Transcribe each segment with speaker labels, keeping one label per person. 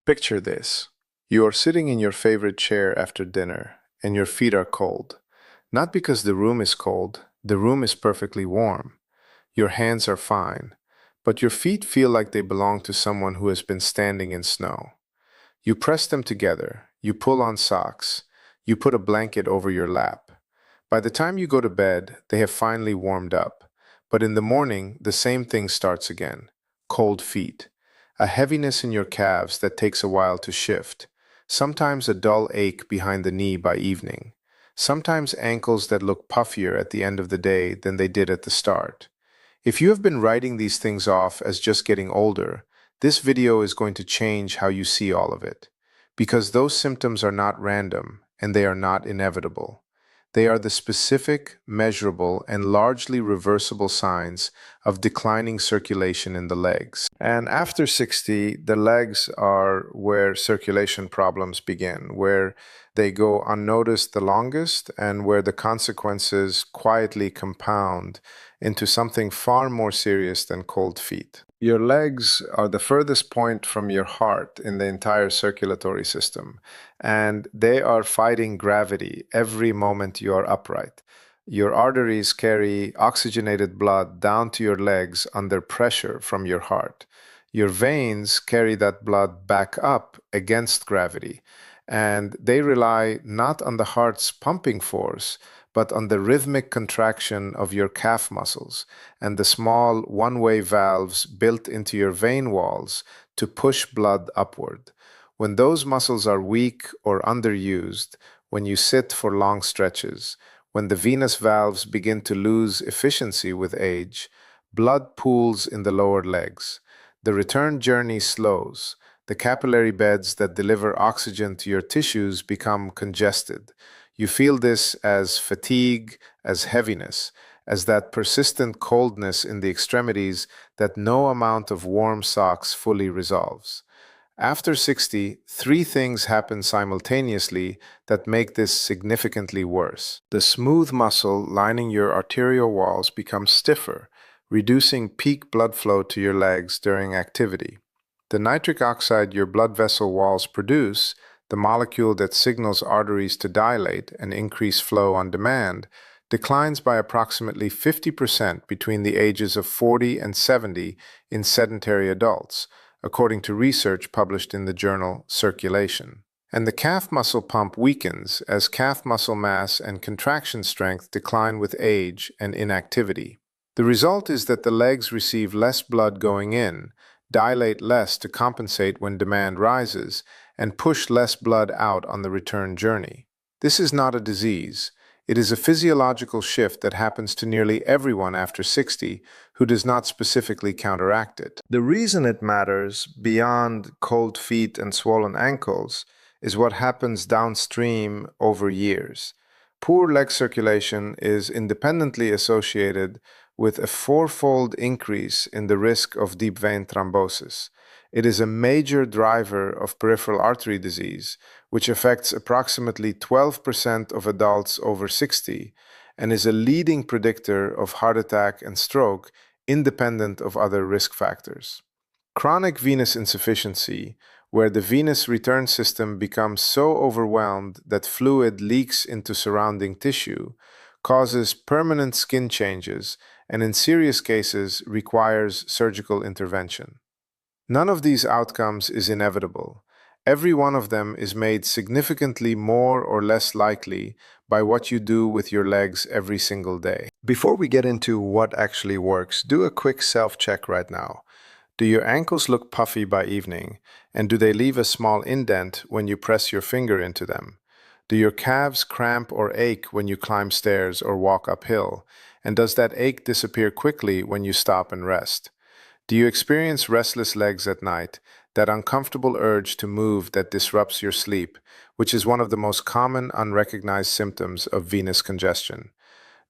Speaker 1: Picture this. You are sitting in your favorite chair after dinner, and your feet are cold. Not because the room is cold, the room is perfectly warm. Your hands are fine, but your feet feel like they belong to someone who has been standing in snow. You press them together, you pull on socks, you put a blanket over your lap. By the time you go to bed, they have finally warmed up. But in the morning, the same thing starts again. Cold feet. A heaviness in your calves that takes a while to shift. Sometimes a dull ache behind the knee by evening. Sometimes ankles that look puffier at the end of the day than they did at the start. If you have been writing these things off as just getting older, this video is going to change how you see all of it. Because those symptoms are not random and they are not inevitable. They are the specific, measurable, and largely reversible signs of declining circulation in the legs. And after 60, the legs are where circulation problems begin, where they go unnoticed the longest and where the consequences quietly compound into something far more serious than cold feet. Your legs are the furthest point from your heart in the entire circulatory system, and they are fighting gravity every moment you are upright. Your arteries carry oxygenated blood down to your legs under pressure from your heart. Your veins carry that blood back up against gravity, and they rely not on the heart's pumping force, but on the rhythmic contraction of your calf muscles and the small one-way valves built into your vein walls to push blood upward. When those muscles are weak or underused, when you sit for long stretches, when the venous valves begin to lose efficiency with age, blood pools in the lower legs. The return journey slows. The capillary beds that deliver oxygen to your tissues become congested. You feel this as fatigue, as heaviness, as that persistent coldness in the extremities that no amount of warm socks fully resolves. After 60, three things happen simultaneously that make this significantly worse. The smooth muscle lining your arterial walls becomes stiffer, reducing peak blood flow to your legs during activity. The nitric oxide your blood vessel walls produce, the molecule that signals arteries to dilate and increase flow on demand, declines by approximately 50% between the ages of 40 and 70 in sedentary adults, according to research published in the journal Circulation. And the calf muscle pump weakens as calf muscle mass and contraction strength decline with age and inactivity. The result is that the legs receive less blood going in, dilate less to compensate when demand rises, and push less blood out on the return journey. This is not a disease. It is a physiological shift that happens to nearly everyone after 60 who does not specifically counteract it. The reason it matters beyond cold feet and swollen ankles is what happens downstream over years. Poor leg circulation is independently associated with a fourfold increase in the risk of deep vein thrombosis. It is a major driver of peripheral artery disease, which affects approximately 12% of adults over 60 and is a leading predictor of heart attack and stroke, independent of other risk factors. Chronic venous insufficiency, where the venous return system becomes so overwhelmed that fluid leaks into surrounding tissue, causes permanent skin changes and in serious cases requires surgical intervention. None of these outcomes is inevitable. Every one of them is made significantly more or less likely by what you do with your legs every single day. Before we get into what actually works, do a quick self-check right now. Do your ankles look puffy by evening, and do they leave a small indent when you press your finger into them? Do your calves cramp or ache when you climb stairs or walk uphill, and does that ache disappear quickly when you stop and rest? Do you experience restless legs at night, that uncomfortable urge to move that disrupts your sleep, which is one of the most common unrecognized symptoms of venous congestion?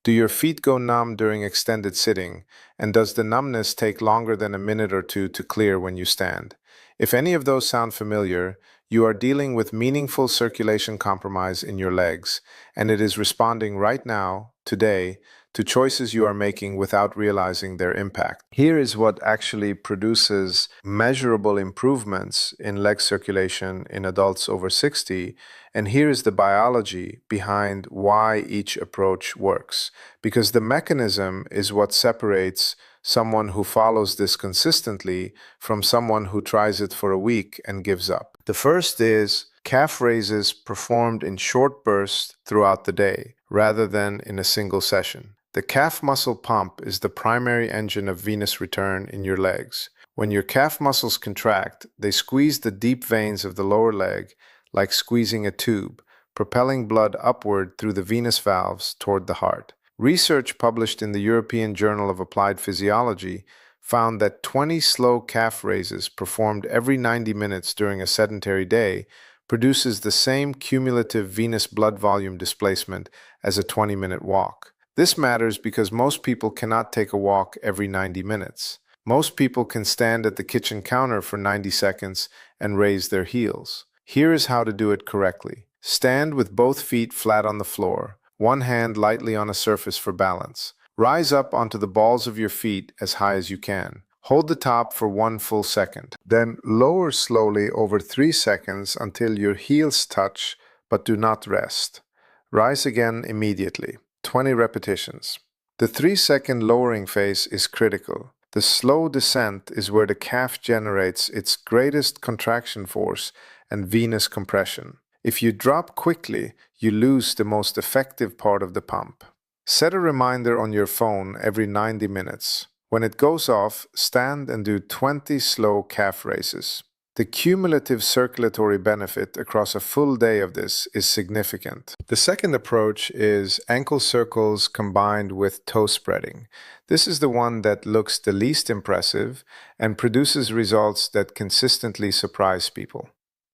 Speaker 1: Do your feet go numb during extended sitting, and does the numbness take longer than a minute or two to clear when you stand? If any of those sound familiar, you are dealing with meaningful circulation compromise in your legs, and it is responding right now, today, to choices you are making without realizing their impact. Here is what actually produces measurable improvements in leg circulation in adults over 60, and here is the biology behind why each approach works. Because the mechanism is what separates someone who follows this consistently from someone who tries it for a week and gives up. The first is calf raises performed in short bursts throughout the day, rather than in a single session. The calf muscle pump is the primary engine of venous return in your legs. When your calf muscles contract, they squeeze the deep veins of the lower leg like squeezing a tube, propelling blood upward through the venous valves toward the heart. Research published in the European Journal of Applied Physiology found that 20 slow calf raises performed every 90 minutes during a sedentary day produces the same cumulative venous blood volume displacement as a 20-minute walk. This matters because most people cannot take a walk every 90 minutes. Most people can stand at the kitchen counter for 90 seconds and raise their heels. Here is how to do it correctly. Stand with both feet flat on the floor, one hand lightly on a surface for balance. Rise up onto the balls of your feet as high as you can. Hold the top for 1 full second. Then lower slowly over 3 seconds until your heels touch, but do not rest. Rise again immediately. 20 repetitions. The 3-second lowering phase is critical. The slow descent is where the calf generates its greatest contraction force and venous compression. If you drop quickly, you lose the most effective part of the pump. Set a reminder on your phone every 90 minutes. When it goes off, stand and do 20 slow calf raises. The cumulative circulatory benefit across a full day of this is significant. The second approach is ankle circles combined with toe spreading. This is the one that looks the least impressive and produces results that consistently surprise people.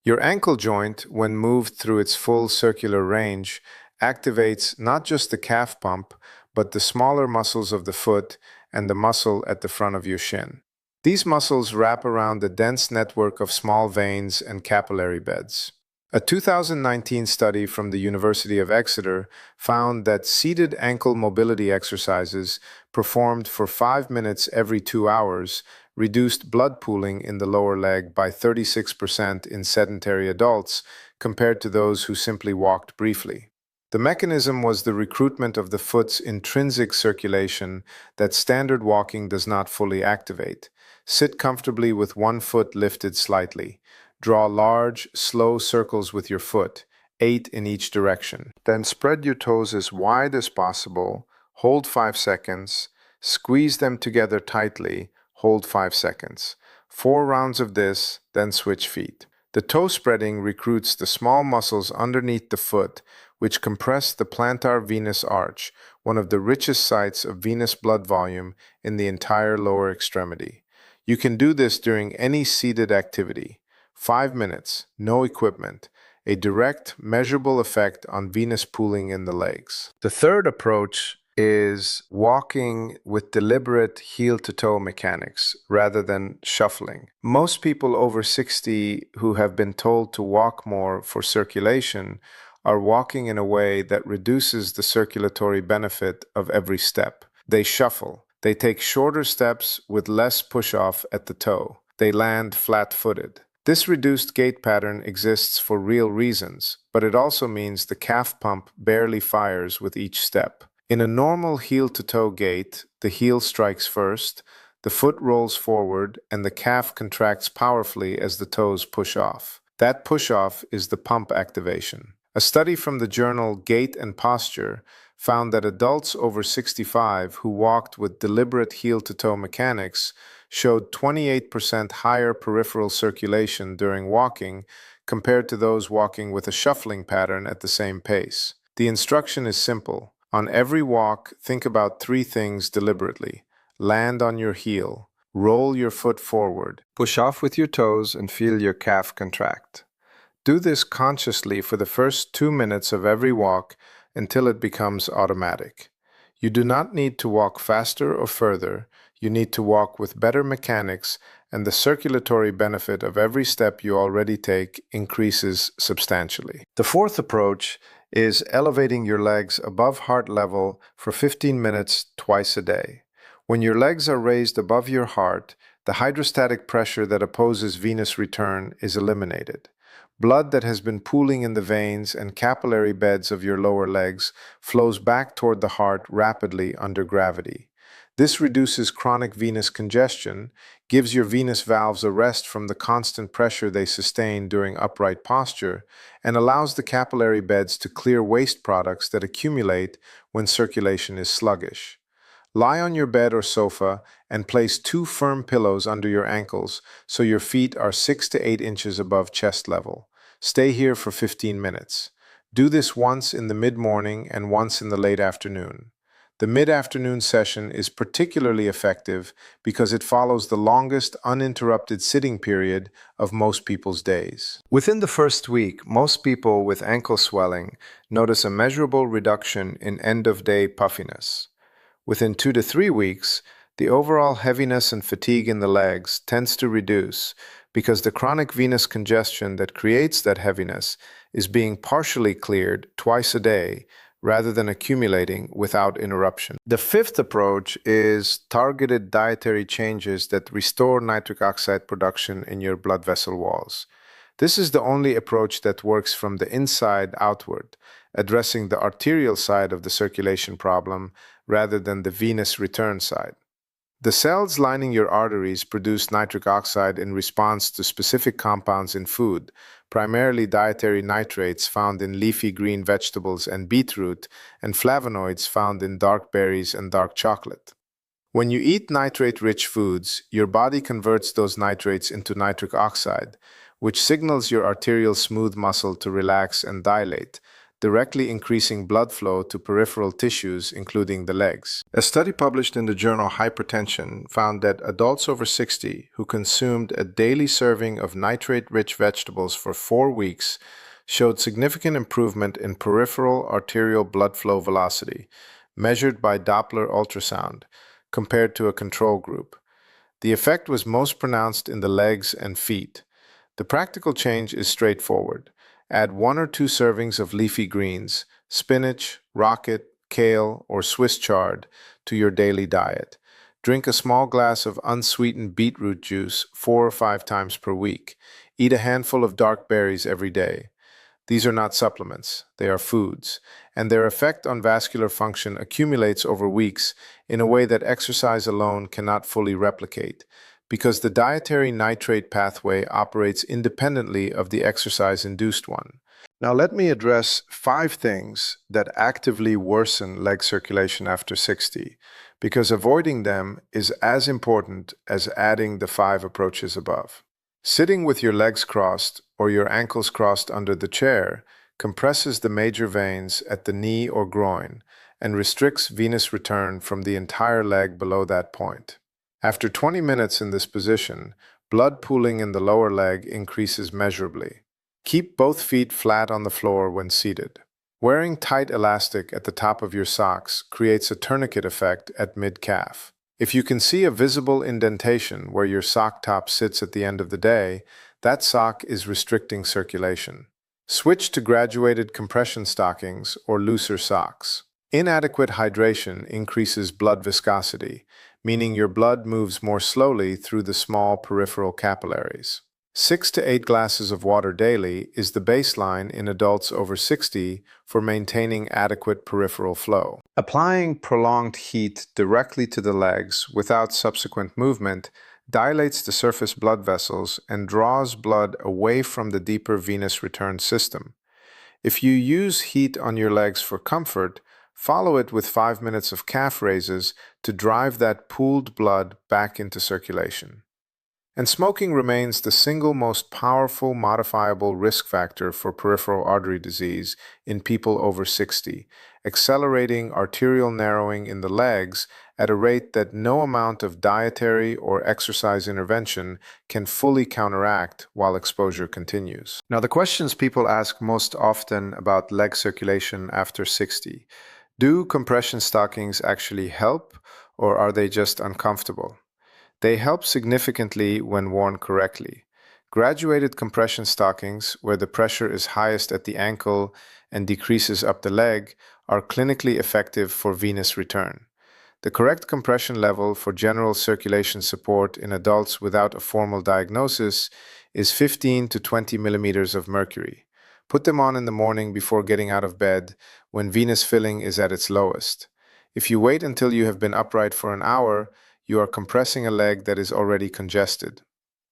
Speaker 1: Your ankle joint, when moved through its full circular range, activates not just the calf pump, but the smaller muscles of the foot and the muscle at the front of your shin. These muscles wrap around a dense network of small veins and capillary beds. A 2019 study from the University of Exeter found that seated ankle mobility exercises performed for 5 minutes every 2 hours reduced blood pooling in the lower leg by 36% in sedentary adults compared to those who simply walked briefly. The mechanism was the recruitment of the foot's intrinsic circulation that standard walking does not fully activate. Sit comfortably with one foot lifted slightly. Draw large, slow circles with your foot, 8 in each direction. Then spread your toes as wide as possible, hold 5 seconds, squeeze them together tightly, hold 5 seconds. 4 rounds of this, then switch feet. The toe spreading recruits the small muscles underneath the foot, which compress the plantar venous arch, one of the richest sites of venous blood volume in the entire lower extremity. You can do this during any seated activity. 5 minutes, no equipment, a direct, measurable effect on venous pooling in the legs. The third approach is walking with deliberate heel-to-toe mechanics rather than shuffling. Most people over 60 who have been told to walk more for circulation are walking in a way that reduces the circulatory benefit of every step. They shuffle. They take shorter steps with less push-off at the toe. They land flat-footed. This reduced gait pattern exists for real reasons, but it also means the calf pump barely fires with each step. In a normal heel-to-toe gait, the heel strikes first, the foot rolls forward, and the calf contracts powerfully as the toes push off. That push-off is the pump activation. A study from the journal Gait and Posture found that adults over 65 who walked with deliberate heel-to-toe mechanics showed 28% higher peripheral circulation during walking compared to those walking with a shuffling pattern at the same pace. The instruction is simple. On every walk, think about 3 things deliberately. Land on your heel. Roll your foot forward. Push off with your toes and feel your calf contract. Do this consciously for the first 2 minutes of every walk until it becomes automatic. You do not need to walk faster or further. You need to walk with better mechanics, and the circulatory benefit of every step you already take increases substantially. The fourth approach is elevating your legs above heart level for 15 minutes twice a day. When your legs are raised above your heart, the hydrostatic pressure that opposes venous return is eliminated. Blood that has been pooling in the veins and capillary beds of your lower legs flows back toward the heart rapidly under gravity. This reduces chronic venous congestion, gives your venous valves a rest from the constant pressure they sustain during upright posture, and allows the capillary beds to clear waste products that accumulate when circulation is sluggish. Lie on your bed or sofa and place two firm pillows under your ankles so your feet are 6 to 8 inches above chest level. Stay here for 15 minutes. Do this once in the mid-morning and once in the late afternoon. The mid-afternoon session is particularly effective because it follows the longest uninterrupted sitting period of most people's days. Within the first week, most people with ankle swelling notice a measurable reduction in end-of-day puffiness. Within 2 to 3 weeks, the overall heaviness and fatigue in the legs tends to reduce because the chronic venous congestion that creates that heaviness is being partially cleared twice a day rather than accumulating without interruption. The fifth approach is targeted dietary changes that restore nitric oxide production in your blood vessel walls. This is the only approach that works from the inside outward, addressing the arterial side of the circulation problem rather than the venous return side. The cells lining your arteries produce nitric oxide in response to specific compounds in food, primarily dietary nitrates found in leafy green vegetables and beetroot, and flavonoids found in dark berries and dark chocolate. When you eat nitrate-rich foods, your body converts those nitrates into nitric oxide, which signals your arterial smooth muscle to relax and dilate, directly increasing blood flow to peripheral tissues, including the legs. A study published in the journal Hypertension found that adults over 60 who consumed a daily serving of nitrate-rich vegetables for 4 weeks showed significant improvement in peripheral arterial blood flow velocity, measured by Doppler ultrasound, compared to a control group. The effect was most pronounced in the legs and feet. The practical change is straightforward. Add 1 or 2 servings of leafy greens, spinach, rocket, kale, or Swiss chard to your daily diet. Drink a small glass of unsweetened beetroot juice 4 or 5 times per week. Eat a handful of dark berries every day. These are not supplements, they are foods, and their effect on vascular function accumulates over weeks in a way that exercise alone cannot fully replicate, because the dietary nitrate pathway operates independently of the exercise-induced one. Now let me address 5 things that actively worsen leg circulation after 60, because avoiding them is as important as adding the 5 approaches above. Sitting with your legs crossed or your ankles crossed under the chair compresses the major veins at the knee or groin and restricts venous return from the entire leg below that point. After 20 minutes in this position, blood pooling in the lower leg increases measurably. Keep both feet flat on the floor when seated. Wearing tight elastic at the top of your socks creates a tourniquet effect at mid-calf. If you can see a visible indentation where your sock top sits at the end of the day, that sock is restricting circulation. Switch to graduated compression stockings or looser socks. Inadequate hydration increases blood viscosity, meaning your blood moves more slowly through the small peripheral capillaries. 6 to 8 glasses of water daily is the baseline in adults over 60 for maintaining adequate peripheral flow. Applying prolonged heat directly to the legs without subsequent movement dilates the surface blood vessels and draws blood away from the deeper venous return system. If you use heat on your legs for comfort, follow it with 5 minutes of calf raises to drive that pooled blood back into circulation. And smoking remains the single most powerful modifiable risk factor for peripheral artery disease in people over 60, accelerating arterial narrowing in the legs at a rate that no amount of dietary or exercise intervention can fully counteract while exposure continues. Now, the questions people ask most often about leg circulation after 60. Do compression stockings actually help, or are they just uncomfortable? They help significantly when worn correctly. Graduated compression stockings, where the pressure is highest at the ankle and decreases up the leg, are clinically effective for venous return. The correct compression level for general circulation support in adults without a formal diagnosis is 15 to 20 millimeters of mercury. Put them on in the morning before getting out of bed when venous filling is at its lowest. If you wait until you have been upright for an hour, you are compressing a leg that is already congested.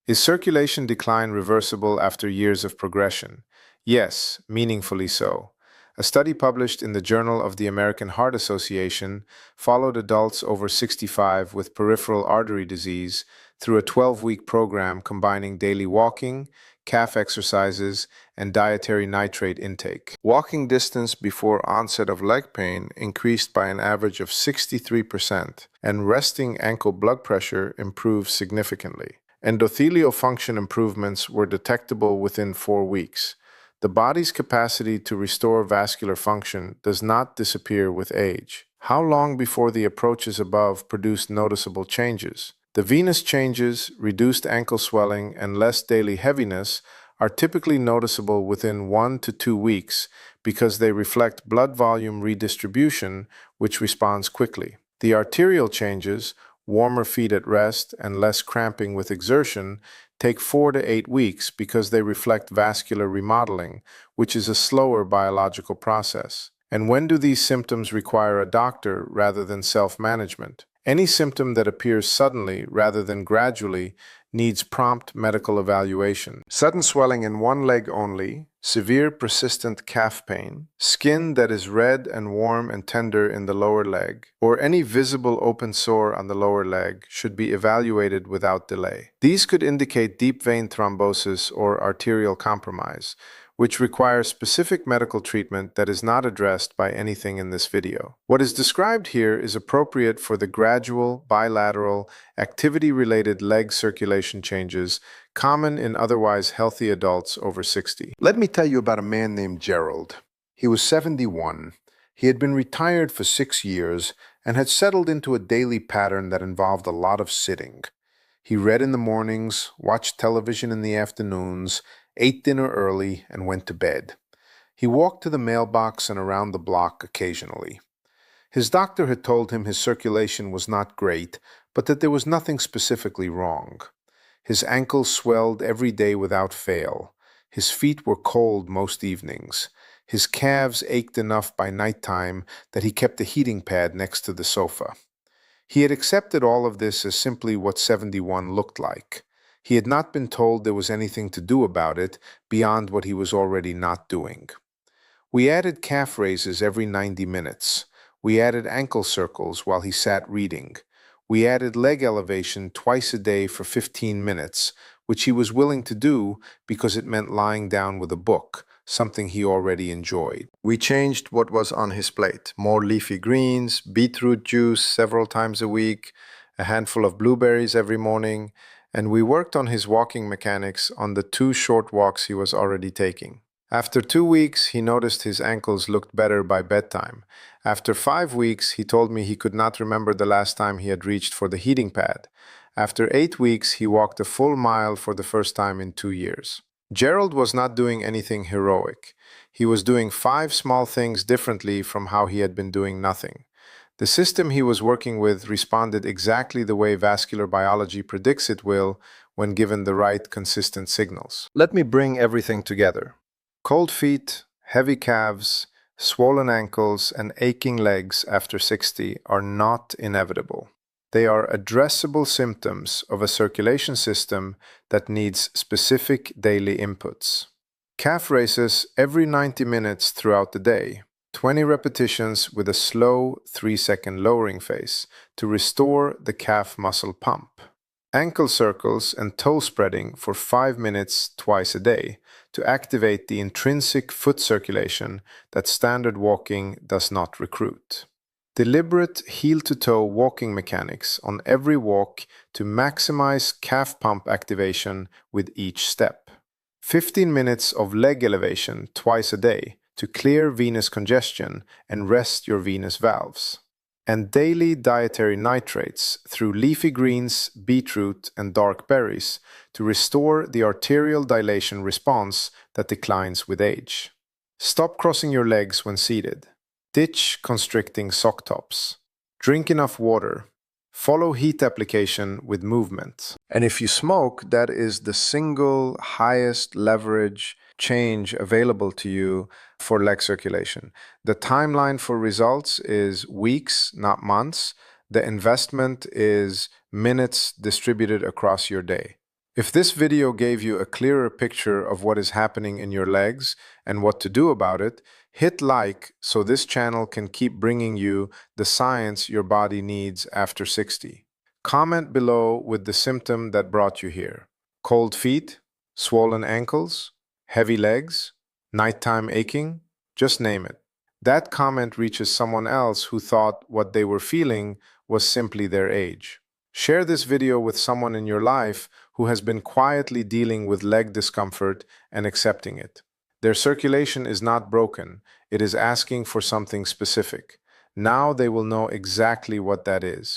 Speaker 1: Is circulation decline reversible after years of progression? Yes, meaningfully so. A study published in the Journal of the American Heart Association followed adults over 65 with peripheral artery disease through a 12-week program combining daily walking, calf exercises, and dietary nitrate intake. Walking distance before onset of leg pain increased by an average of 63%, and resting ankle blood pressure improved significantly. Endothelial function improvements were detectable within 4 weeks. The body's capacity to restore vascular function does not disappear with age. How long before the approaches above produced noticeable changes? The venous changes, reduced ankle swelling, and less daily heaviness are typically noticeable within 1 to 2 weeks because they reflect blood volume redistribution, which responds quickly. The arterial changes, warmer feet at rest, and less cramping with exertion, take 4 to 8 weeks because they reflect vascular remodeling, which is a slower biological process. And when do these symptoms require a doctor rather than self-management? Any symptom that appears suddenly rather than gradually needs prompt medical evaluation. Sudden swelling in one leg only, severe persistent calf pain, skin that is red and warm and tender in the lower leg, or any visible open sore on the lower leg should be evaluated without delay. These could indicate deep vein thrombosis or arterial compromise, which requires specific medical treatment that is not addressed by anything in this video. What is described here is appropriate for the gradual, bilateral, activity-related leg circulation changes common in otherwise healthy adults over 60. Let me tell you about a man named Gerald. He was 71. He had been retired for 6 years and had settled into a daily pattern that involved a lot of sitting. He read in the mornings, watched television in the afternoons, ate dinner early, and went to bed. He walked to the mailbox and around the block occasionally. His doctor had told him his circulation was not great, but that there was nothing specifically wrong. His ankles swelled every day without fail. His feet were cold most evenings. His calves ached enough by nighttime that he kept a heating pad next to the sofa. He had accepted all of this as simply what 71 looked like. He had not been told there was anything to do about it beyond what he was already not doing. We added calf raises every 90 minutes. We added ankle circles while he sat reading. We added leg elevation twice a day for 15 minutes, which he was willing to do because it meant lying down with a book, something he already enjoyed. We changed what was on his plate: more leafy greens, beetroot juice several times a week, a handful of blueberries every morning, and we worked on his walking mechanics on the 2 short walks he was already taking. After 2 weeks, he noticed his ankles looked better by bedtime. After 5 weeks, he told me he could not remember the last time he had reached for the heating pad. After 8 weeks, he walked a full mile for the first time in 2 years. Gerald was not doing anything heroic. He was doing 5 small things differently from how he had been doing nothing. The system he was working with responded exactly the way vascular biology predicts it will when given the right, consistent signals. Let me bring everything together. Cold feet, heavy calves, swollen ankles, and aching legs after 60 are not inevitable. They are addressable symptoms of a circulation system that needs specific daily inputs. Calf raises every 90 minutes throughout the day. 20 repetitions with a slow 3-second lowering phase to restore the calf muscle pump. Ankle circles and toe spreading for 5 minutes twice a day to activate the intrinsic foot circulation that standard walking does not recruit. Deliberate heel-to-toe walking mechanics on every walk to maximize calf pump activation with each step. 15 minutes of leg elevation twice a day to clear venous congestion and rest your venous valves. and daily dietary nitrates through leafy greens, beetroot, and dark berries to restore the arterial dilation response that declines with age. Stop crossing your legs when seated. Ditch constricting sock tops. Drink enough water. Follow heat application with movement. And if you smoke, that is the single highest leverage change available to you for leg circulation. The timeline for results is weeks, not months. The investment is minutes distributed across your day. If this video gave you a clearer picture of what is happening in your legs and what to do about it, hit like so this channel can keep bringing you the science your body needs after 60. Comment below with the symptom that brought you here. Cold feet, swollen ankles, heavy legs, nighttime aching, just name it. That comment reaches someone else who thought what they were feeling was simply their age. Share this video with someone in your life who has been quietly dealing with leg discomfort and accepting it. Their circulation is not broken, it is asking for something specific. Now they will know exactly what that is.